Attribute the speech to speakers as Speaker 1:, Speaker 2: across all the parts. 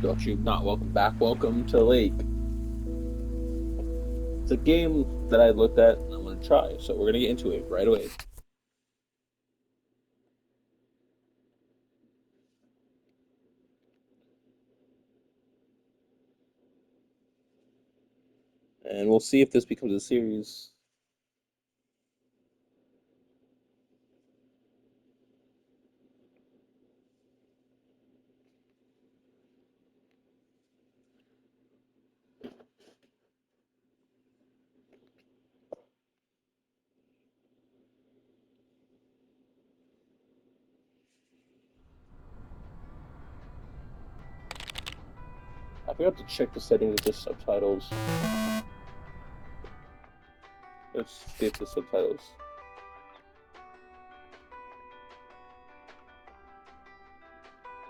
Speaker 1: Don't you not welcome back? Welcome to Lake. It's a game that I looked at and I'm gonna try. So we're gonna get into it right away. And we'll see if this becomes a series. I forgot to check the settings of the subtitles. Let's get the subtitles.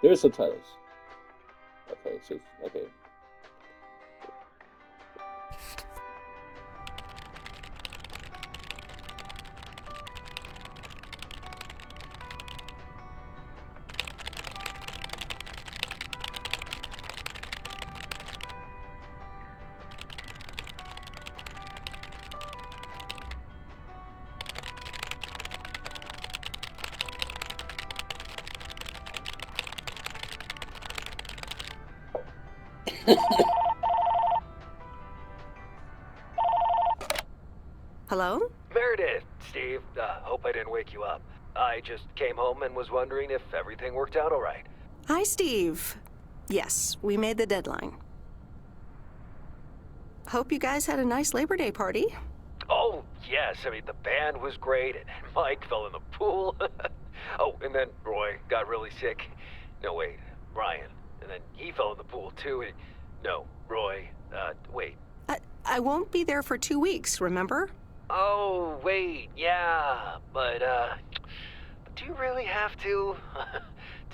Speaker 1: There's subtitles. Okay, so okay.
Speaker 2: Hello?
Speaker 3: Meredith, Steve, hope I didn't wake you up. I just came home and was wondering if everything worked out all right.
Speaker 2: Hi, Steve. Yes, we made the deadline. Hope you guys had a nice Labor Day party.
Speaker 3: Oh, yes, I mean, the band was great, and Mike fell in the pool. Oh, and then Roy got really sick. No, wait, Brian. And then he fell in the pool, too. No, Roy, wait.
Speaker 2: I won't be there for 2 weeks, remember?
Speaker 3: Oh, wait, yeah, but do you really have to?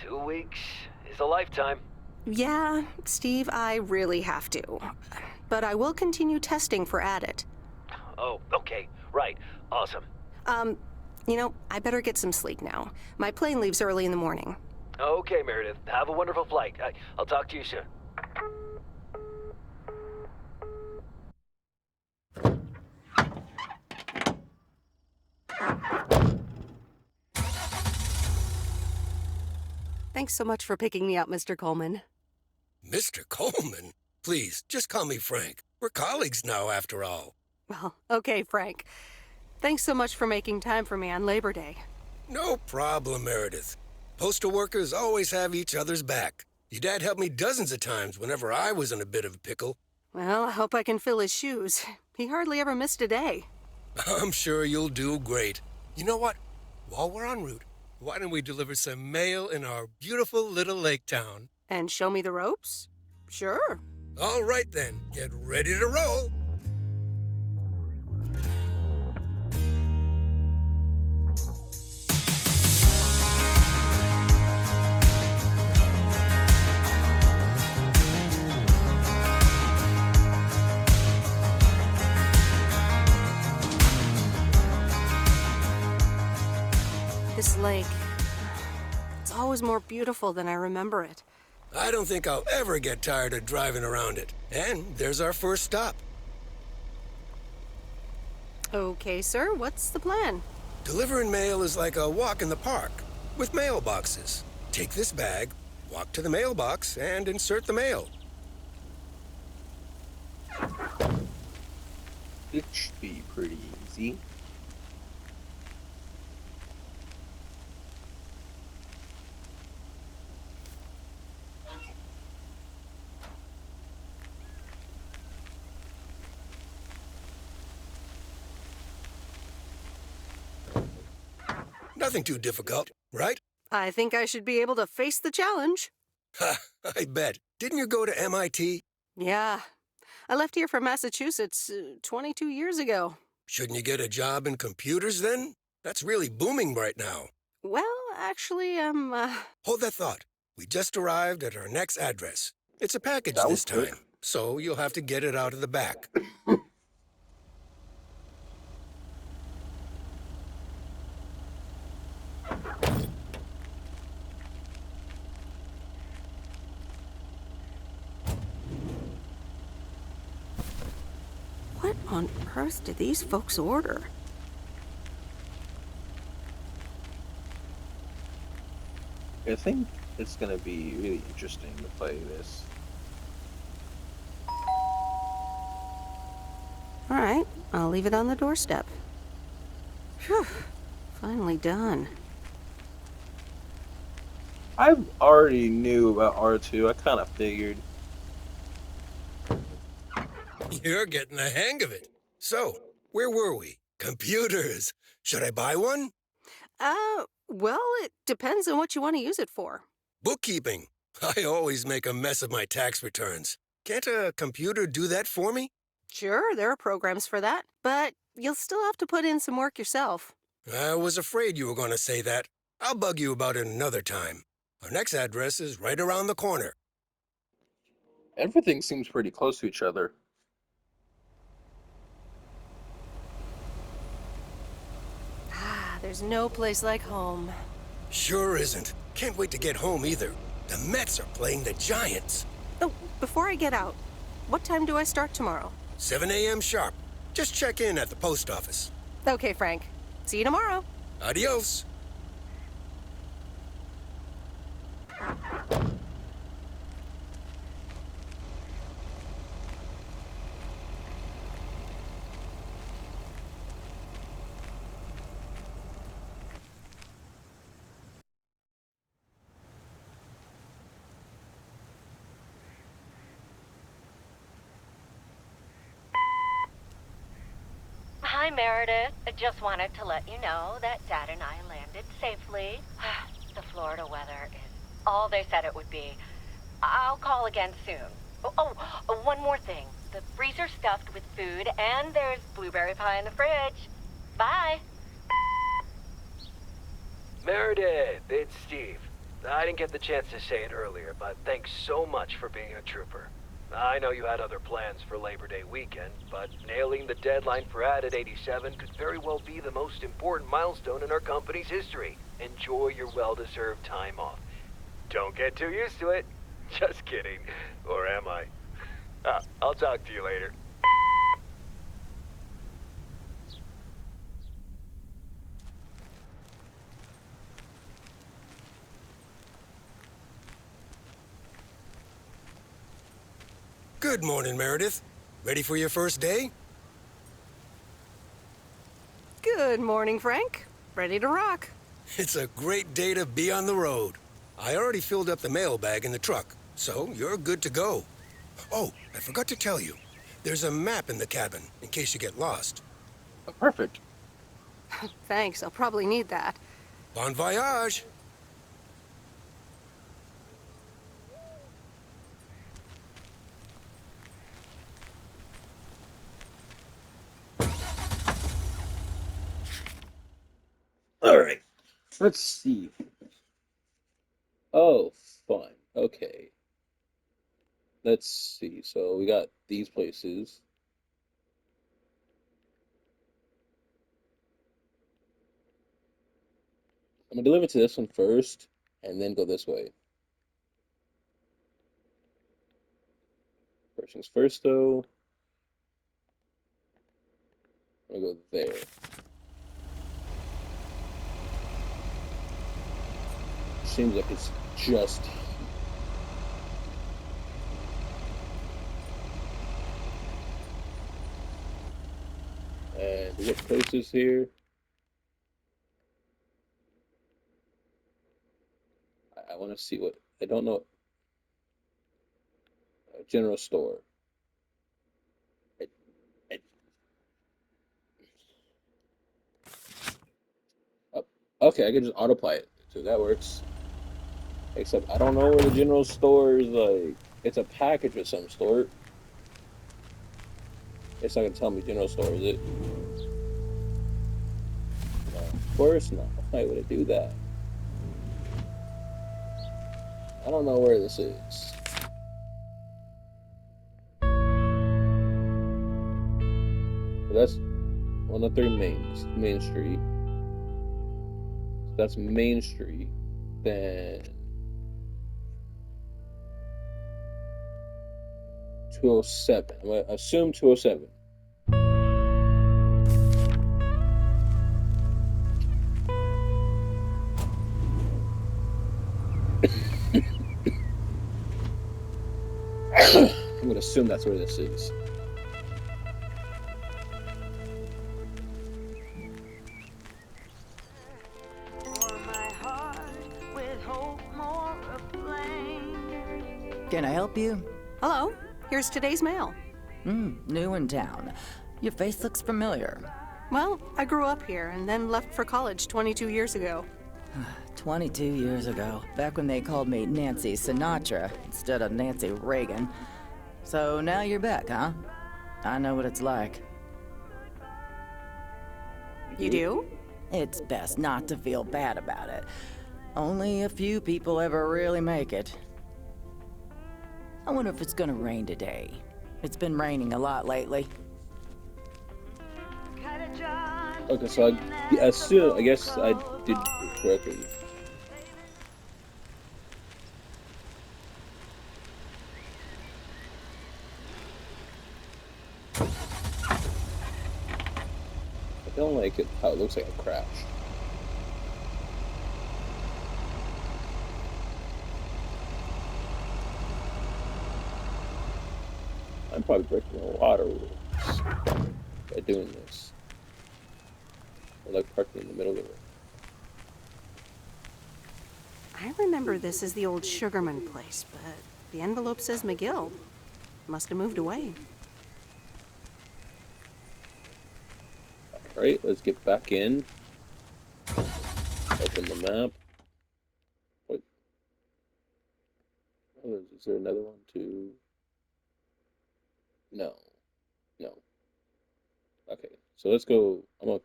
Speaker 3: 2 weeks is a lifetime.
Speaker 2: Yeah, Steve, I really have to. But I will continue testing for Addit.
Speaker 3: Oh, okay, right, awesome.
Speaker 2: I better get some sleep now. My plane leaves early in the morning.
Speaker 3: Okay, Meredith, have a wonderful flight. I'll talk to you soon.
Speaker 2: Thanks so much for picking me up, Mr. Coleman.
Speaker 4: Mr. Coleman? Please, just call me Frank. We're colleagues now, after all.
Speaker 2: Well, okay, Frank. Thanks so much for making time for me on Labor Day.
Speaker 4: No problem, Meredith. Postal workers always have each other's back. Your dad helped me dozens of times whenever I was in a bit of a pickle.
Speaker 2: Well, I hope I can fill his shoes. He hardly ever missed a day.
Speaker 4: I'm sure you'll do great. You know what? While we're en route, why don't we deliver some mail in our beautiful little lake town?
Speaker 2: And show me the ropes? Sure.
Speaker 4: All right then, get ready to roll.
Speaker 2: This lake, it's always more beautiful than I remember it.
Speaker 4: I don't think I'll ever get tired of driving around it. And there's our first stop.
Speaker 2: Okay, sir, what's the plan?
Speaker 4: Delivering mail is like a walk in the park, with mailboxes. Take this bag, walk to the mailbox, and insert the mail.
Speaker 1: It should be pretty easy.
Speaker 4: Nothing too difficult, right?
Speaker 2: I think I should be able to face the challenge.
Speaker 4: Ha, I bet. Didn't you go to MIT?
Speaker 2: Yeah. I left here for Massachusetts 22 years ago.
Speaker 4: Shouldn't you get a job in computers then? That's really booming right now.
Speaker 2: Well, actually,
Speaker 4: Hold that thought. We just arrived at our next address. It's a package
Speaker 1: That was
Speaker 4: this
Speaker 1: quick.
Speaker 4: time, so you'll have to get it out of the back.
Speaker 2: on earth did these folks order?
Speaker 1: I think it's gonna be really interesting to play this.
Speaker 2: All right, I'll leave it on the doorstep. Phew, finally done.
Speaker 1: I already knew about R2. I kind of figured.
Speaker 4: You're getting the hang of it. So, where were we? Computers. Should I buy one?
Speaker 2: Well, it depends on what you want to use it for.
Speaker 4: Bookkeeping. I always make a mess of my tax returns. Can't a computer do that for me?
Speaker 2: Sure, there are programs for that, but you'll still have to put in some work yourself.
Speaker 4: I was afraid you were going to say that. I'll bug you about it another time. Our next address is right around the corner.
Speaker 1: Everything seems pretty close to each other.
Speaker 2: There's no place like home.
Speaker 4: Sure isn't. Can't wait to get home either. The Mets are playing the Giants.
Speaker 2: Oh, before I get out, what time do I start tomorrow?
Speaker 4: 7 a.m. sharp. Just check in at the post office.
Speaker 2: Okay, Frank. See you tomorrow.
Speaker 4: Adios.
Speaker 5: Hi, Meredith. I just wanted to let you know that Dad and I landed safely. The Florida weather is all they said it would be. I'll call again soon. One more thing. The freezer's stuffed with food, and there's blueberry pie in the fridge. Bye.
Speaker 3: Meredith, it's Steve. I didn't get the chance to say it earlier, but thanks so much for being a trooper. I know you had other plans for Labor Day weekend, but nailing the deadline for Added 87 could very well be the most important milestone in our company's history. Enjoy your well-deserved time off. Don't get too used to it. Just kidding. Or am I? I'll talk to you later.
Speaker 4: Good morning, Meredith. Ready for your first day?
Speaker 2: Good morning, Frank. Ready to rock.
Speaker 4: It's a great day to be on the road. I already filled up the mailbag in the truck, so you're good to go. Oh, I forgot to tell you. There's a map in the cabin, in case you get lost.
Speaker 1: Oh, perfect.
Speaker 2: Thanks, I'll probably need that.
Speaker 4: Bon voyage!
Speaker 1: All right. Let's see. Oh, fun. Okay. Let's see. So we got these places. I'm gonna deliver to this one first, and then go this way. First things first, though. I'm gonna go there. Seems like it's just and what place is here? I want to see what I don't know. General store. I, I, okay, I can just autopilot it, so that works. Except I don't know where the general store is. Like, it's a package of some sort. It's not gonna tell me general store, is it? No, of course not. Why would it do that? I don't know where this is. But that's 103 Main Street. So that's Main Street. Then 207. I'm gonna assume 207. I'm gonna assume that's where this is.
Speaker 6: Can I help you?
Speaker 2: Hello, here's today's mail.
Speaker 6: New in town. Your face looks familiar.
Speaker 2: Well, I grew up here and then left for college 22 years ago.
Speaker 6: 22 years ago, back when they called me Nancy Sinatra instead of Nancy Reagan. So now you're back, huh? I know what it's like.
Speaker 2: You do?
Speaker 6: It's best not to feel bad about it. Only a few people ever really make it. I wonder if it's gonna rain today. It's been raining a lot lately.
Speaker 1: Okay, so I guess I did it correctly. I don't like it how it looks like a crash. I'm probably breaking a lot of rules by doing this. I like parking in the middle of it.
Speaker 2: I remember this as the old Sugarman place, but the envelope says McGill. Must have moved away.
Speaker 1: Alright, let's get back in. Open the map. What? Oh, is there another one too? No. No. Okay, so let's go. I'm gonna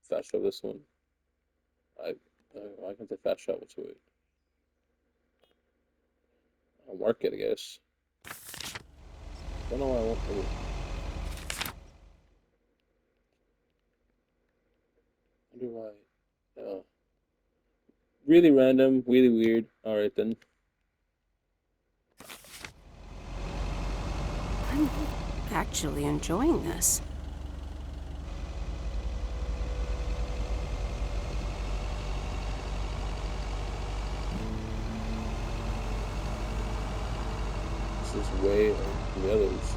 Speaker 1: fast travel this one. I can say fast travel to it. I'll mark it, I guess. Don't know why I won't. Wonder why. Really random, really weird. Alright then.
Speaker 2: I'm actually enjoying this.
Speaker 1: This is way over the others.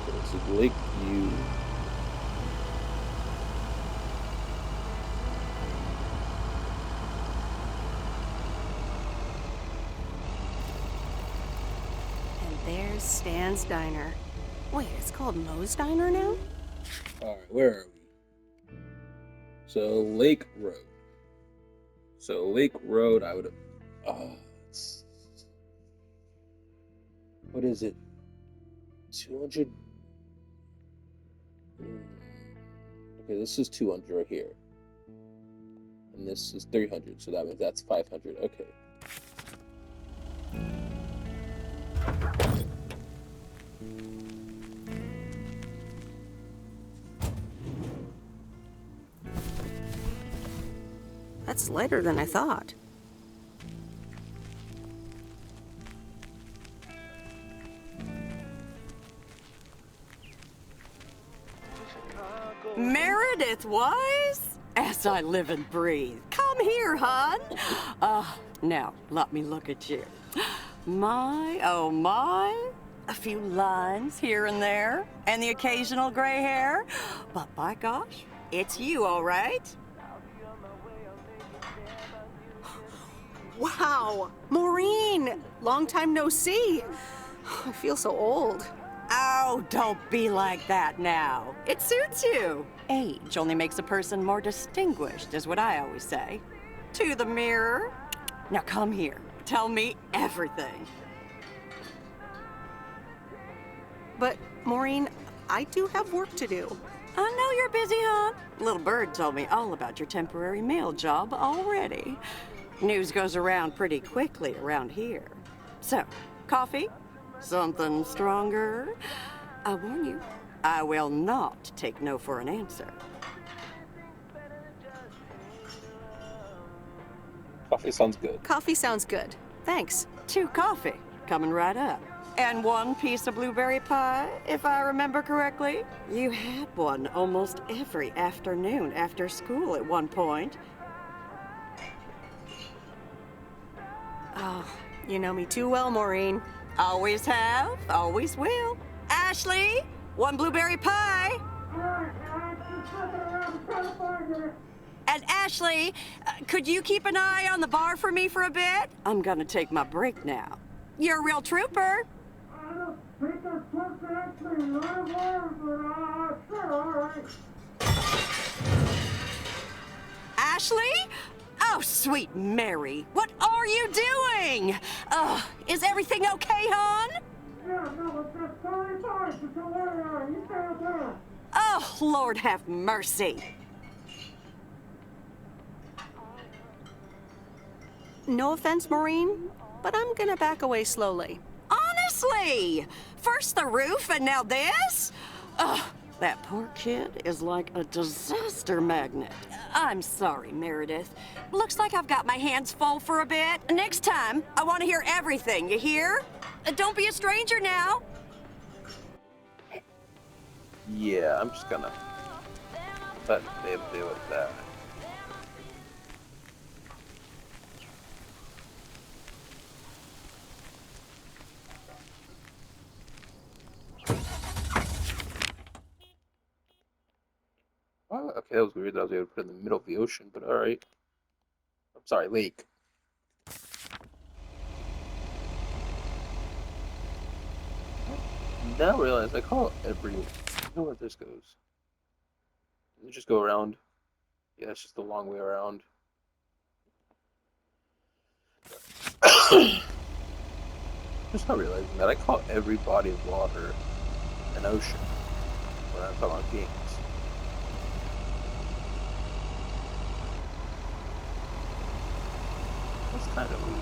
Speaker 1: This is Lakeview.
Speaker 2: And there's Stan's Diner. Wait, it's called Moe's Diner now?
Speaker 1: Alright, where are we? So, Lake Road. So, Lake Road, I would have. What is it? 200? Okay, this is 200 right here. And this is 300, so that means that's 500. Okay.
Speaker 2: That's lighter than I thought.
Speaker 7: Meredith Wise? As I live and breathe. Come here, hon. Now, let me look at you. My, oh my. A few lines here and there, and the occasional gray hair. But by gosh, it's you, all right?
Speaker 2: Wow! Maureen! Long time no see. I feel so old.
Speaker 7: Oh, don't be like that now. It suits you. Age only makes a person more distinguished, is what I always say. To the mirror. Now come here. Tell me everything.
Speaker 2: But, Maureen, I do have work to do.
Speaker 7: I know you're busy, hon. Little Bird told me all about your temporary mail job already. News goes around pretty quickly around here. So, coffee? Something stronger? I warn you, I will not take no for an answer.
Speaker 1: Coffee sounds good.
Speaker 2: Coffee sounds good. Thanks.
Speaker 7: 2 coffee. coming right up. And 1 piece of blueberry pie, if I remember correctly. You had one almost every afternoon after school at one point.
Speaker 2: Oh, you know me too well, Maureen.
Speaker 7: Always have, always will. Ashley, 1 blueberry pie. And Ashley, could you keep an eye on the bar for me for a bit? I'm gonna take my break now. You're a real trooper. Ashley? Oh, sweet Mary, what are you doing? Is everything okay, hon? Oh, Lord have mercy.
Speaker 2: No offense, Maureen, but I'm gonna back away slowly.
Speaker 7: Honestly, first the roof and now this? Ugh, that poor kid is like a disaster magnet. I'm sorry, Meredith. Looks like I've got my hands full for a bit. Next time, I want to hear everything, you hear? Don't be a stranger now.
Speaker 1: Yeah, I'm just gonna let Babe deal with that. Oh, okay, that was weird that I was able to put it in the middle of the ocean, but alright. I'm sorry, lake. Now I realize I call every... I know where this goes. Does it just go around? Yeah, it's just the long way around. Just not realizing that I call every body of water an ocean when I'm talking about games. That's kind of weird.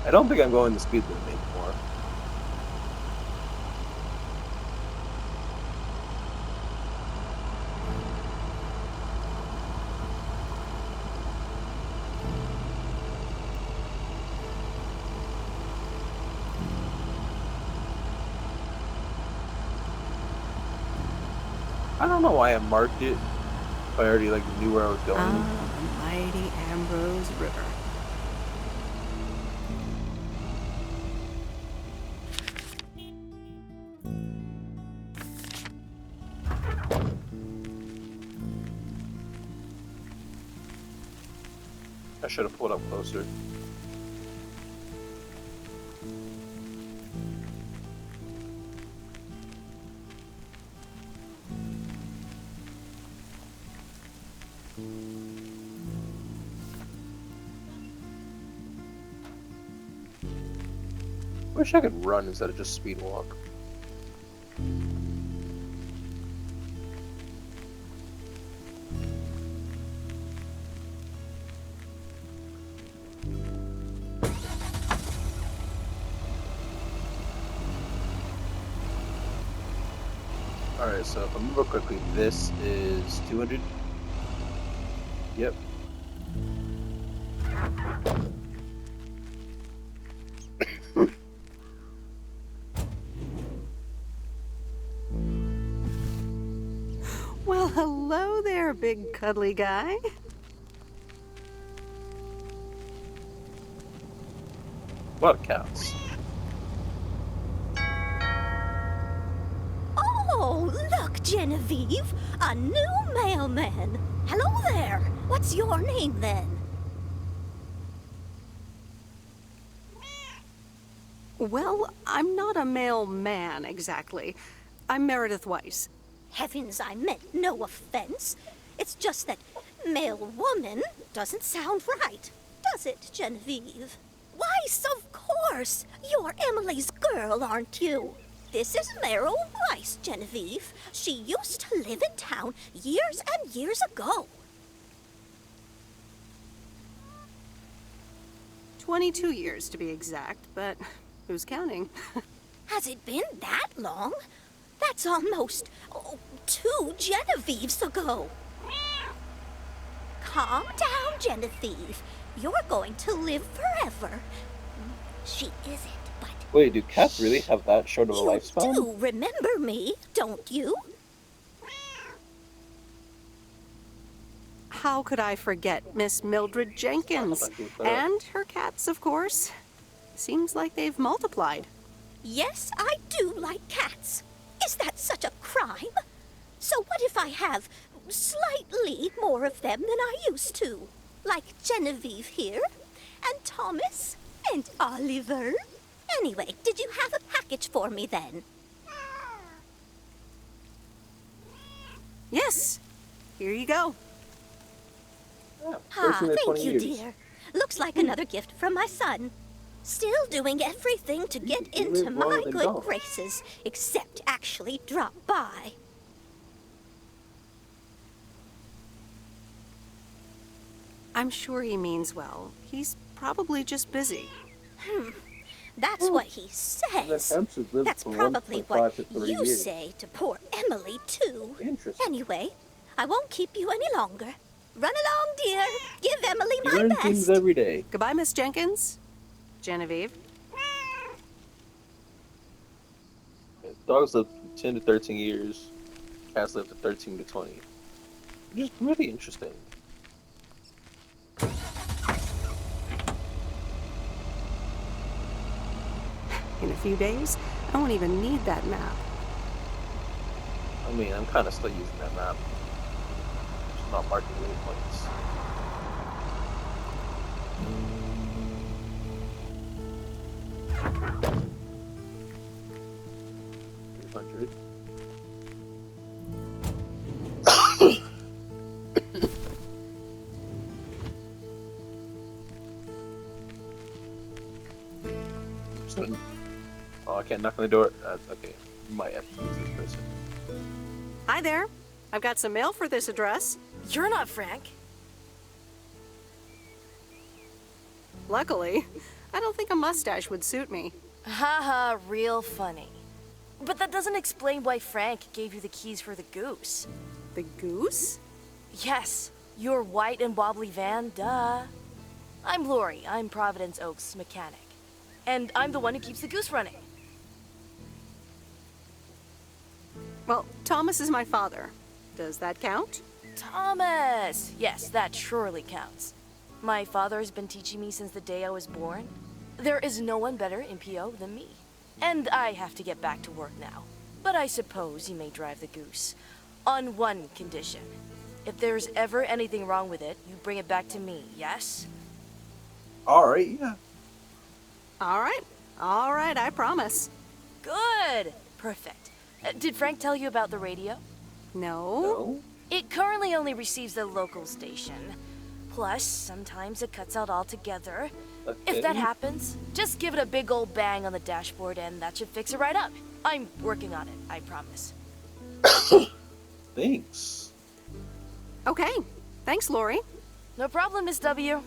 Speaker 1: I don't think I'm going the speed limit anymore. I don't know why I marked it. If I already knew where I was going.
Speaker 2: The mighty Ambrose River.
Speaker 1: I should have pulled up closer. Wish I could run instead of just speed walk. Alright, so if I remember quickly, this is 200. Yep.
Speaker 2: Well, hello there, big cuddly guy.
Speaker 1: A lot of cats.
Speaker 8: Oh, look, Genevieve, a new mailman. Hello there. What's your name, then?
Speaker 2: Well, I'm not a mailman exactly. I'm Meredith Weiss.
Speaker 8: Heavens, I meant no offense. It's just that mailwoman doesn't sound right, does it, Genevieve? Weiss, of course. You're Emily's girl, aren't you? This is Meryl Weiss, Genevieve. She used to live in town years and years ago.
Speaker 2: 22 years to be exact, but who's counting?
Speaker 8: Has it been that long? That's almost 2 Genevieves ago. Calm down, Genevieve. You're going to live forever. She isn't, but
Speaker 1: Wait, do cats really have that short of a
Speaker 8: you
Speaker 1: lifespan?
Speaker 8: do remember me, don't you?
Speaker 2: How could I forget Miss Mildred Jenkins?
Speaker 1: I thought she was better.
Speaker 2: And her cats, of course. Seems like they've multiplied.
Speaker 8: Yes, I do like cats. Is that such a crime? So what if I have slightly more of them than I used to? Like Genevieve here, and Thomas, and Oliver. Anyway, did you have a package for me then?
Speaker 2: Yes. Here you go.
Speaker 1: Yeah,
Speaker 8: Ah,
Speaker 1: 13 to 20
Speaker 8: thank you,
Speaker 1: years.
Speaker 8: dear. Looks like another gift from my son. Still doing everything to get
Speaker 1: You
Speaker 8: into
Speaker 1: live
Speaker 8: my
Speaker 1: longer than
Speaker 8: good
Speaker 1: dogs.
Speaker 8: graces, except actually drop by.
Speaker 2: I'm sure he means well. He's probably just busy.
Speaker 8: That's what he
Speaker 1: And
Speaker 8: says.
Speaker 1: then hamsters live
Speaker 8: That's
Speaker 1: from
Speaker 8: probably
Speaker 1: 1.5
Speaker 8: what
Speaker 1: to 3
Speaker 8: you
Speaker 1: years.
Speaker 8: say to poor Emily, too.
Speaker 1: Interesting.
Speaker 8: Anyway, I won't keep you any longer. Run along, dear. Give Emily
Speaker 1: You
Speaker 8: my
Speaker 1: learn
Speaker 8: best.
Speaker 1: things every day.
Speaker 2: Goodbye, Miss Jenkins. Genevieve.
Speaker 1: Dogs live from 10 to 13 years. Cats live to 13 to 20. Which is really interesting.
Speaker 2: In a few days, I won't even need that map.
Speaker 1: I mean, I'm kind of still using that map. Just not marking any points. $300. Oh, I can't knock on the door. Okay, you might have to use this person.
Speaker 2: Hi there. I've got some mail for this address.
Speaker 9: You're not Frank.
Speaker 2: Luckily, I don't think a mustache would suit me.
Speaker 9: Haha, real funny. But that doesn't explain why Frank gave you the keys for the goose.
Speaker 2: The goose?
Speaker 9: Yes, your white and wobbly van, duh. I'm Lori, I'm Providence Oaks' mechanic. And I'm the one who keeps the goose running.
Speaker 2: Well, Thomas is my father. Does that count?
Speaker 9: Thomas! Yes, that surely counts. My father has been teaching me since the day I was born. There is no one better in PO than me. And I have to get back to work now. But I suppose you may drive the goose. On one condition. If there's ever anything wrong with it, you bring it back to me, yes?
Speaker 1: Alright, yeah.
Speaker 2: All right, I promise.
Speaker 9: Good! Perfect. Did Frank tell you about the radio?
Speaker 2: No?
Speaker 1: No?
Speaker 9: It currently only receives the local station. Plus, sometimes it cuts out altogether. If that
Speaker 1: Okay.
Speaker 9: happens, just give it a big old bang on the dashboard and that should fix it right up. I'm working on it, I promise.
Speaker 1: Thanks.
Speaker 2: Okay. Thanks, Lori.
Speaker 9: No problem, Miss W.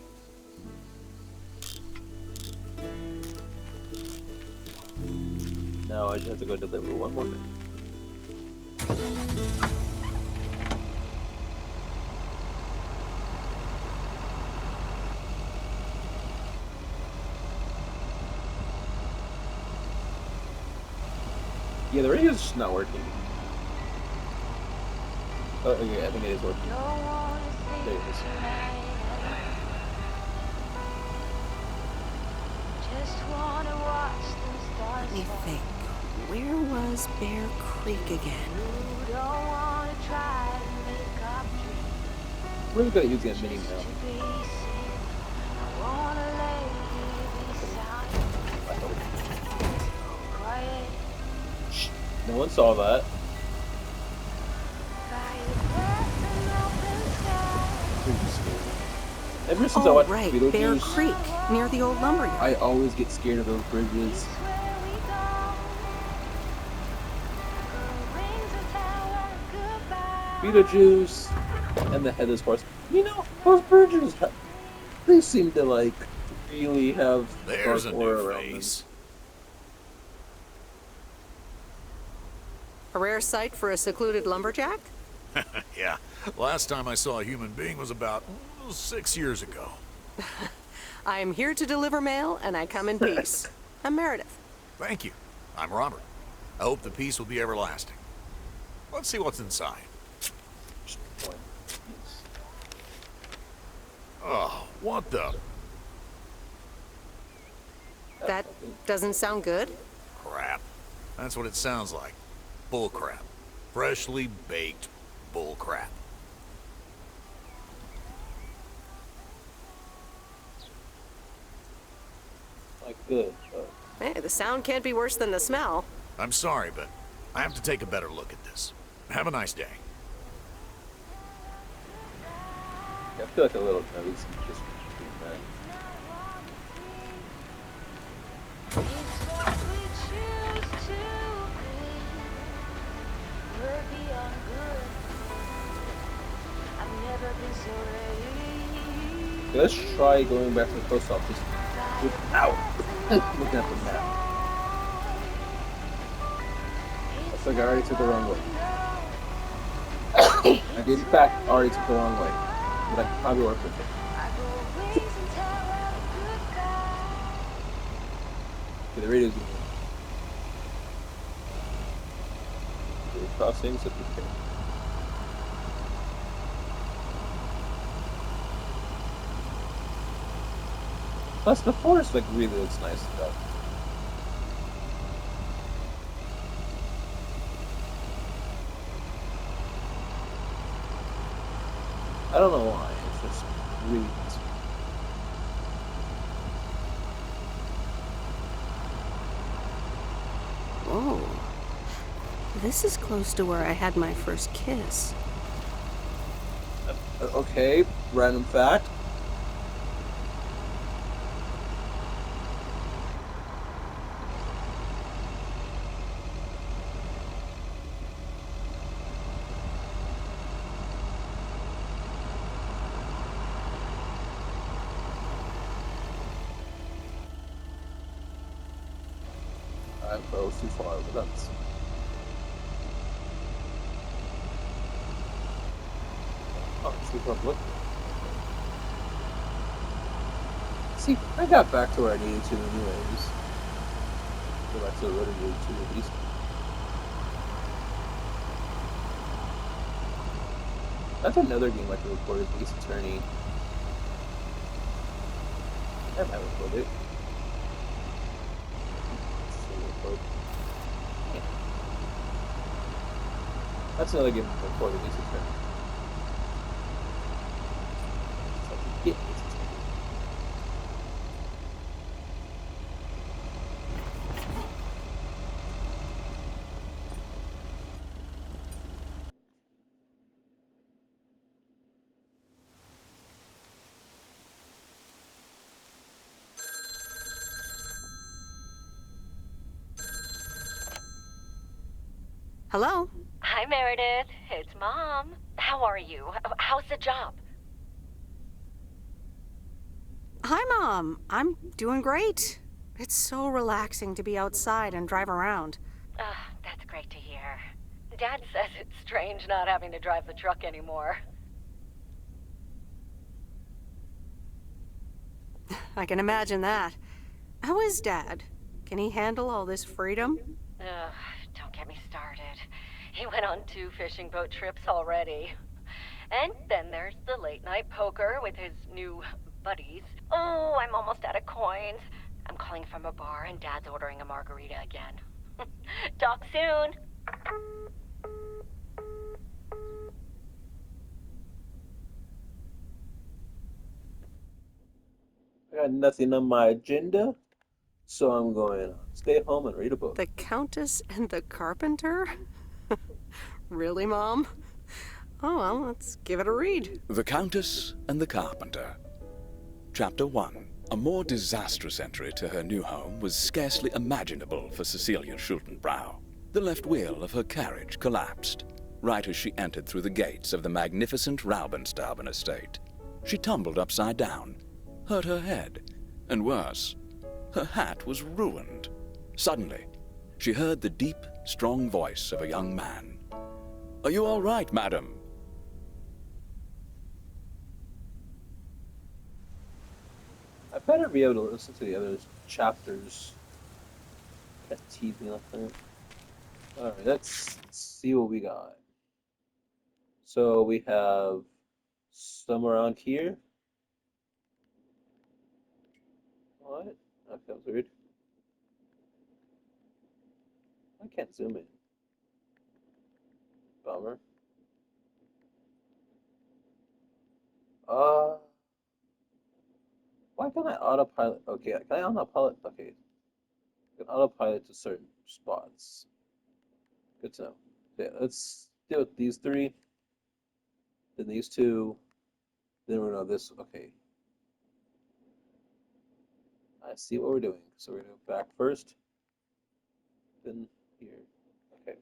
Speaker 1: Now I just have to go deliver one more thing. Yeah, the radio's just not working. Oh, okay, I think it is working. There it is.
Speaker 2: Let me think. Where was Bear Creek again?
Speaker 1: Really good at using a mini mail. No one saw that. Ever since I
Speaker 2: Oh,
Speaker 1: watched
Speaker 2: right.
Speaker 1: Beetlejuice,
Speaker 2: Bear Creek, near the old lumberyard.
Speaker 1: I always get scared of those bridges. Beetlejuice and the Headless Horse. You know, those bridges, they seem to, like, really have
Speaker 10: There's a
Speaker 1: dark aura
Speaker 10: new
Speaker 1: around them.
Speaker 10: face.
Speaker 2: A rare sight for a secluded lumberjack?
Speaker 10: Yeah, last time I saw a human being was about 6 years ago.
Speaker 2: I am here to deliver mail, and I come in peace. I'm Meredith.
Speaker 10: Thank you. I'm Robert. I hope the peace will be everlasting. Let's see what's inside. Oh, what the?
Speaker 2: That doesn't sound good.
Speaker 10: Crap. That's what it sounds like. Bull crap. Freshly baked bull crap.
Speaker 1: Like good.
Speaker 2: Hey, the sound can't be worse than the smell.
Speaker 10: I'm sorry, but I have to take a better look at this. Have a nice day.
Speaker 1: I feel like a little nervous just between that. Let's try going back to the post office without looking at the map. Looks like I already took the wrong way. I did in fact already took the wrong way, but I could probably work with it. Okay, the radio's moving. Crossings of the train. Plus, the forest like really looks nice though. I don't know why. It's just really nice.
Speaker 2: Whoa. This is close to where I had my first kiss.
Speaker 1: Okay, random fact. I was too far, but that's... Oh, it's too far to look. See, I got back to where I needed to anyways. Go back to the road I needed to at least. That's another game like the recorded Ace Attorney. I might record it. That's another game before the Ace Attorney. Yeah, Ace Attorney.
Speaker 2: Hello?
Speaker 5: Hi, Meredith. It's Mom. How are you? How's the job?
Speaker 2: Hi, Mom. I'm doing great. It's so relaxing to be outside and drive around.
Speaker 5: That's great to hear. Dad says it's strange not having to drive the truck anymore.
Speaker 2: I can imagine that. How is Dad? Can he handle all this freedom?
Speaker 5: Don't get me started. He went on 2 fishing boat trips already. And then there's the late night poker with his new buddies. Oh, I'm almost out of coins. I'm calling from a bar and Dad's ordering a margarita again. Talk soon.
Speaker 1: I got nothing on my agenda, so I'm going to stay home and read a book.
Speaker 2: The Countess and the Carpenter? Really, Mom? Oh, well, let's give it a read.
Speaker 11: The Countess and the Carpenter. Chapter 1. A more disastrous entry to her new home was scarcely imaginable for Cecilia Schultenbrow. The left wheel of her carriage collapsed, right as she entered through the gates of the magnificent Raubenstaben estate. She tumbled upside down, hurt her head, and worse, her hat was ruined. Suddenly, she heard the deep, strong voice of a young man. "Are you all right, madam?"
Speaker 1: I better be able to listen to the other chapters. That teased me last time. Alright, let's see what we got. So we have some around here. What? That feels weird. I can't zoom in. Bummer. Why can't I autopilot? Okay, can I autopilot? Okay, I can autopilot to certain spots. Good to know. Okay, let's deal with these three. Then these two. Then we're gonna this. Okay. I see what we're doing. So we're gonna go back first. Then here. Okay.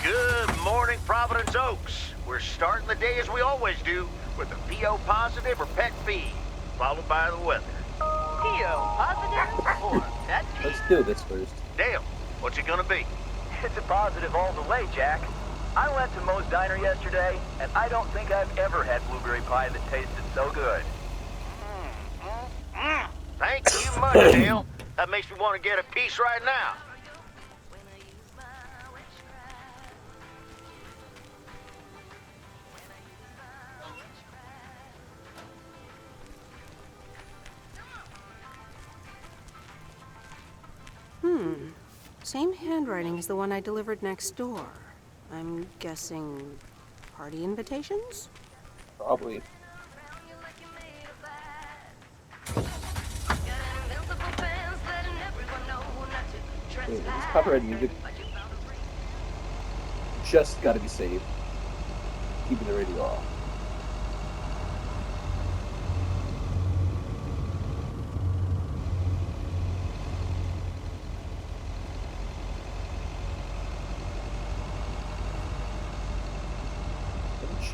Speaker 12: Good morning, Providence Oaks. We're starting the day as we always do, with a PO positive or pet peeve, followed by the weather.
Speaker 3: PO positive or pet peeve?
Speaker 1: Let's do this first.
Speaker 12: Dale, what's it gonna be?
Speaker 3: It's a positive all the way, Jack. I went to Moe's Diner yesterday, and I don't think I've ever had blueberry pie that tasted so good.
Speaker 12: Thank you much, Dale. That makes me want to get a piece right now.
Speaker 2: Same handwriting as the one I delivered next door. I'm guessing party invitations?
Speaker 1: Probably. Wait, this copyright music just gotta be saved. Keeping the radio off.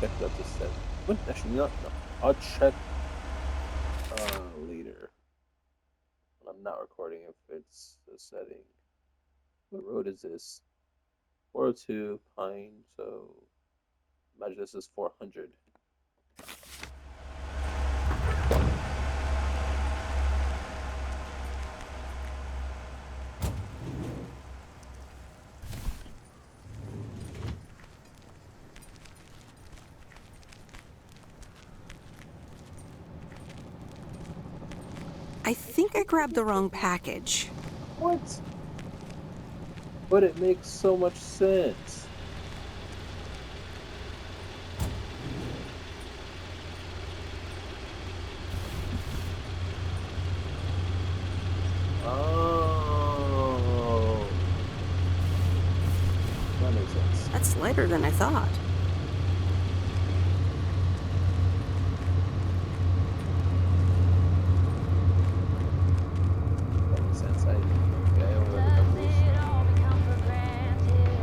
Speaker 1: Check that to set. What? Actually, not. No. I'll check later. When I'm not recording if it's the setting. What road is this? 402 Pine. So imagine this is 400.
Speaker 2: I think I grabbed the wrong package.
Speaker 1: What? But it makes so much sense. Oh. That makes sense.
Speaker 2: That's lighter than I thought.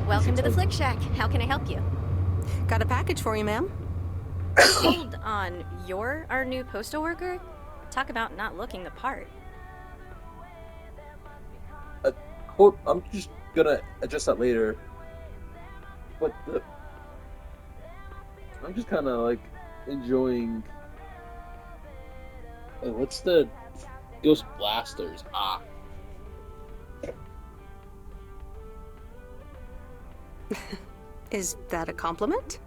Speaker 13: Welcome to the Flick Shack. How can I help you?
Speaker 2: Got a package for you, ma'am.
Speaker 13: Hold on. You're our new postal worker? Talk about not looking the part.
Speaker 1: I'm just gonna adjust that later. But I'm just kind of like enjoying. What's the Ghost Blasters?
Speaker 2: Is that a compliment?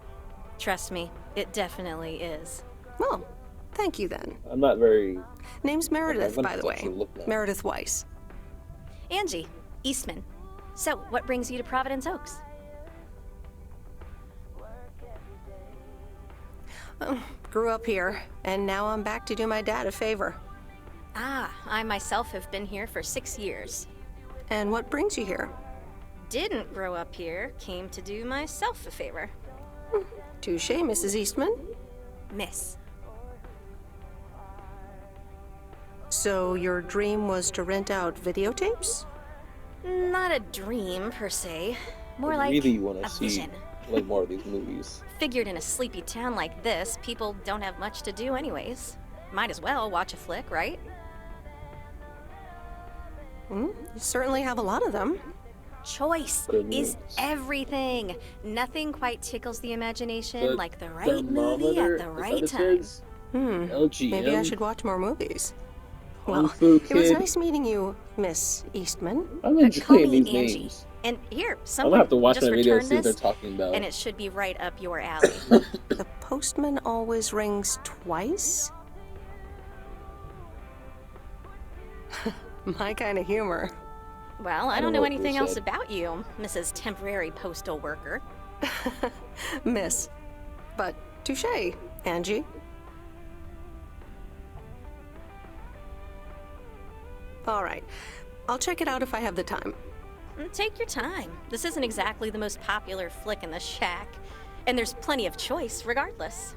Speaker 13: Trust me, it definitely is.
Speaker 2: Well, thank you then.
Speaker 1: I'm not very...
Speaker 2: Name's Meredith, by the way. Meredith Weiss.
Speaker 13: Angie, Eastman. So, what brings you to Providence Oaks?
Speaker 2: Grew up here, and now I'm back to do my dad a favor.
Speaker 13: I myself have been here for 6 years.
Speaker 2: And what brings you here?
Speaker 13: Didn't grow up here, came to do myself a favor.
Speaker 2: Touche, Mrs. Eastman.
Speaker 13: Miss.
Speaker 2: So your dream was to rent out videotapes?
Speaker 13: Not a dream, per se. More like
Speaker 1: really want to
Speaker 13: a
Speaker 1: see
Speaker 13: vision.
Speaker 1: like more of these movies.
Speaker 13: Figured in a sleepy town like this, people don't have much to do anyways. Might as well watch a flick, right?
Speaker 2: You certainly have a lot of them.
Speaker 13: Choice is everything. Nothing quite tickles the imagination like the right movie at the right time.
Speaker 1: LGM.
Speaker 2: Maybe I should watch more movies.
Speaker 1: Kung
Speaker 2: Well,
Speaker 1: Fu
Speaker 2: it was
Speaker 1: Kid.
Speaker 2: nice meeting you, Miss Eastman.
Speaker 1: I'm
Speaker 13: Call
Speaker 1: enjoying
Speaker 13: me
Speaker 1: these
Speaker 13: Angie.
Speaker 1: names.
Speaker 13: And here,
Speaker 1: I'm
Speaker 13: someone
Speaker 1: gonna have to watch
Speaker 13: just
Speaker 1: my video
Speaker 13: returned
Speaker 1: and see what they're
Speaker 13: this,
Speaker 1: talking about.
Speaker 13: and it should be right up your alley.
Speaker 2: The postman always rings twice? My kind of humor.
Speaker 13: Well, I
Speaker 1: don't
Speaker 13: don't
Speaker 1: know
Speaker 13: know
Speaker 1: what
Speaker 13: anything
Speaker 1: you
Speaker 13: else
Speaker 1: said.
Speaker 13: about you, Mrs. Temporary Postal Worker.
Speaker 2: Miss. But touche, Angie. All right. I'll check it out if I have the time.
Speaker 13: Take your time. This isn't exactly the most popular flick in the shack, and there's plenty of choice regardless.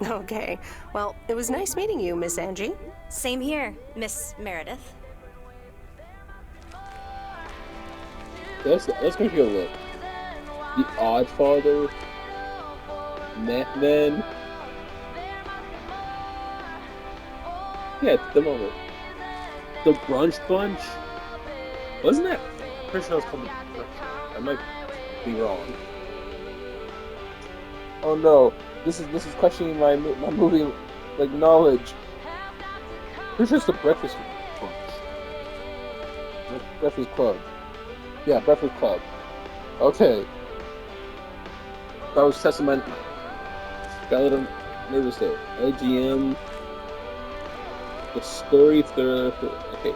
Speaker 2: Okay. Well, it was nice meeting you, Miss Angie.
Speaker 13: Same here, Miss Meredith.
Speaker 1: Let's make a look. The Oddfather, Methman. Yeah, the moment. The Brunch Bunch. Wasn't that? Pretty sure it was called the Brunch. I might be wrong. Oh no, this is questioning my movie like knowledge. Pretty sure it's the Breakfast Bunch. Breakfast Club. Yeah, Breakfast Club. Okay. That was Testament. Skeleton. Where was it? LGM. The story third. Okay.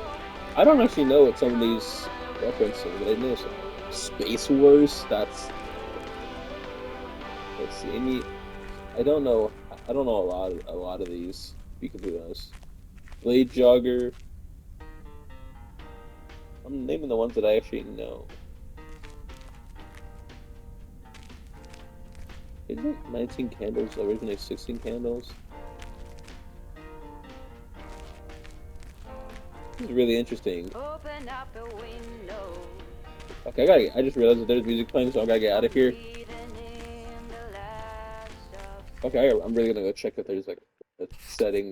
Speaker 1: I don't actually know what some of these references, but I know some. Space Wars. That's. Let's see. I don't know. I don't know a lot of these. To be completely honest. Blade Jogger. I'm naming the ones that I actually know. Isn't it 19 candles originally 16 candles? This is really interesting.
Speaker 14: Open up a window.
Speaker 1: Okay, I just realized that there's music playing, so I gotta get out of here. Okay, I'm really gonna go check if there's like a setting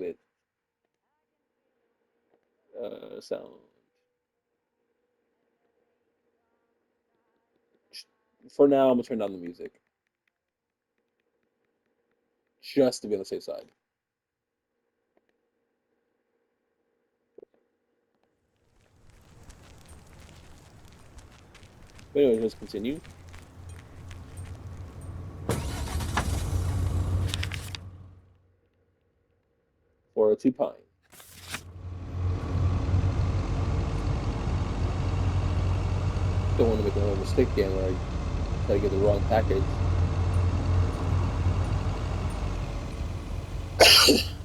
Speaker 1: that sound. For now, I'm gonna turn down the music. Just to be on the safe side. But anyway, let's continue. For a 2 pine. Don't want to make another mistake again where I try to get the wrong package.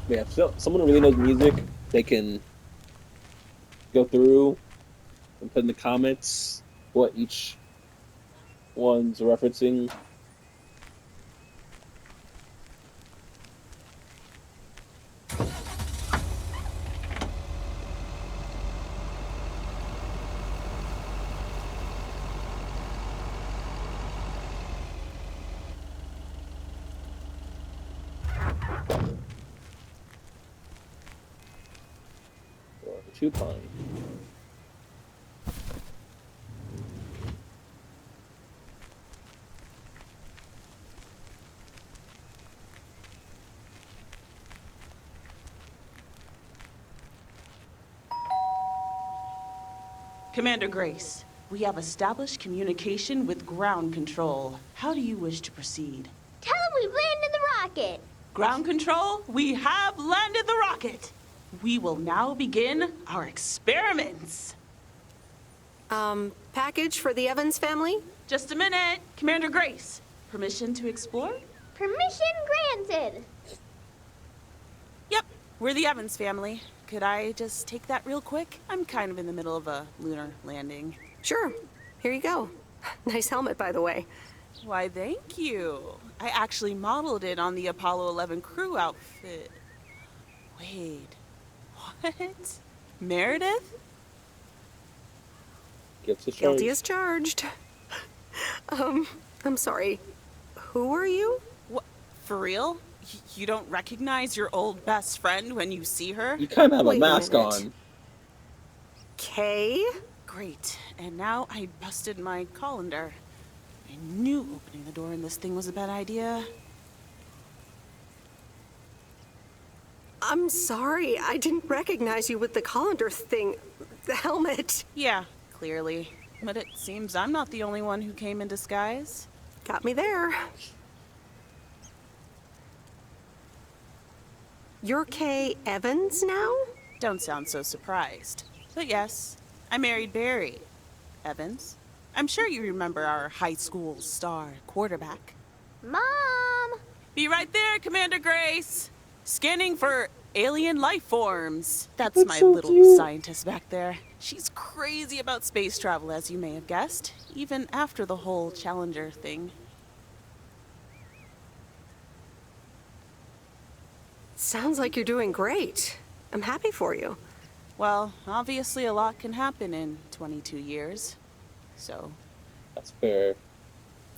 Speaker 1: Yeah, if someone really knows music, they can go through and put in the comments what each one's referencing. Two pine.
Speaker 15: Commander Grace, we have established communication with ground control. How do you wish to proceed?
Speaker 16: Tell them we've landed the rocket.
Speaker 15: Ground control, we have landed the rocket. We will now begin our experiments.
Speaker 2: Package for the Evans family?
Speaker 15: Just a minute. Commander Grace, permission to explore?
Speaker 16: Permission granted.
Speaker 15: Yep, we're the Evans family. Could I just take that real quick? I'm kind of in the middle of a lunar landing.
Speaker 2: Sure. Here you go. Nice helmet, by the way.
Speaker 15: Why, thank you. I actually modeled it on the Apollo 11 crew outfit. Wait, what? Meredith?
Speaker 2: Guilty as charged. I'm sorry. Who are you?
Speaker 15: What? For real? You don't recognize your old best friend when you see her?
Speaker 1: You kind of have a mask on.
Speaker 2: Kay?
Speaker 15: great. And now I busted my colander. I knew opening the door in this thing was a bad idea.
Speaker 2: I'm sorry, I didn't recognize you with the colander thing. The helmet.
Speaker 15: Yeah, clearly. But it seems I'm not the only one who came in disguise.
Speaker 2: Got me there. You're Kay Evans now?
Speaker 15: Don't sound so surprised. But yes, I married Barry Evans. I'm sure you remember our high school star quarterback.
Speaker 16: Mom!
Speaker 15: Be right there, Commander Grace! Scanning for alien life forms. That's my
Speaker 1: so
Speaker 15: little
Speaker 1: cute.
Speaker 15: scientist back there. She's crazy about space travel, as you may have guessed, even after the whole Challenger thing.
Speaker 2: Sounds like you're doing great. I'm happy for you.
Speaker 15: Well, obviously a lot can happen in 22 years. So...
Speaker 1: That's fair.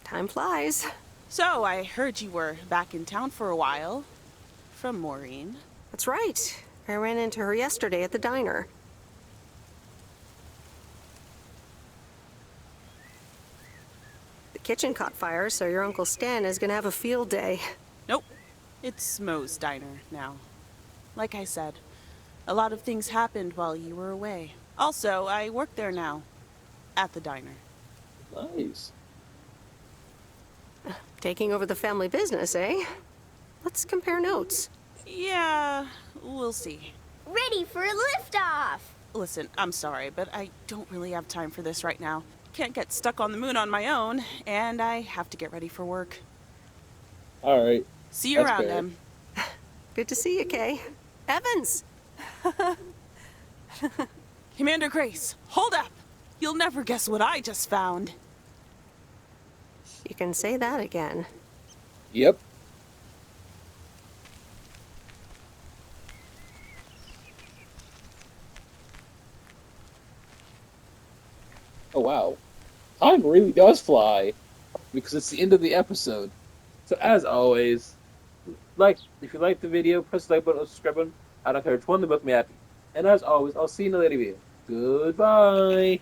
Speaker 2: Time flies.
Speaker 15: So, I heard you were back in town for a while. From Maureen.
Speaker 2: That's right. I ran into her yesterday at the diner. The kitchen caught fire, so your Uncle Stan is gonna have a field day.
Speaker 15: Nope. It's Moe's diner now. Like I said, a lot of things happened while you were away. Also, I work there now. At the diner.
Speaker 1: Nice.
Speaker 2: Taking over the family business, eh? Let's compare notes.
Speaker 15: Yeah, we'll see.
Speaker 16: Ready for a liftoff!
Speaker 15: Listen, I'm sorry, but I don't really have time for this right now. Can't get stuck on the moon on my own, and I have to get ready for work.
Speaker 1: Alright.
Speaker 15: See you around, Em.
Speaker 2: Good to see you, Kay. Evans!
Speaker 15: Commander Grace, hold up! You'll never guess what I just found.
Speaker 2: You can say that again.
Speaker 1: Yep. Oh wow. Time really does fly. Because it's the end of the episode. So as always, if you like the video, press the like button or subscribe button. I don't care which one, they both make me happy. And as always, I'll see you in a later video. Goodbye.